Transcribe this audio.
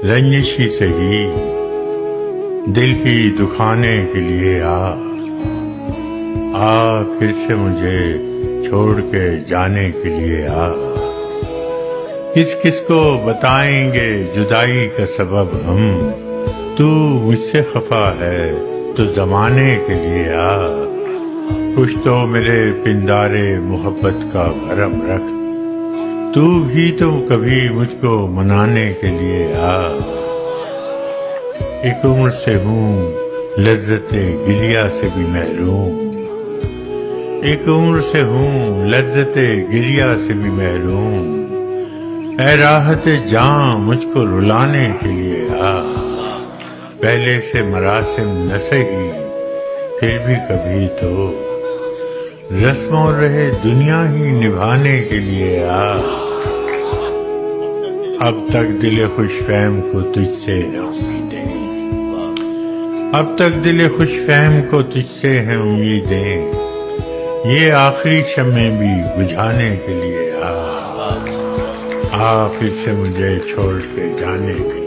رنجش ہی سہی دل ہی دکھانے کے لیے آ پھر سے مجھے چھوڑ کے جانے کے لیے آ۔ کس کس کو بتائیں گے جدائی کا سبب ہم، تو مجھ سے خفا ہے تو زمانے کے لیے آ۔ کچھ تو میرے پندارے محبت کا بھرم رکھ، تو بھی تو کبھی مجھ کو منانے کے لیے آ۔ ایک عمر سے ہوں لذت گریہ سے بھی محروم، ایک عمر سے ہوں لذت گریہ سے بھی محروم، اے راحت جاں مجھ کو رلانے کے لیے آ۔ پہلے سے مراسم نہ سہی پھر بھی کبھی تو رسموں رہے دنیا ہی نبھانے کے لیے آ۔ اب تک دل خوش فہم کو تجھ سے ہے امیدیں، اب تک دل خوش فہم کو تجھ سے ہیں امیدیں، یہ آخری شمع بھی بجھانے کے لیے آ۔ پھر سے مجھے چھوڑ کے جانے کے لیے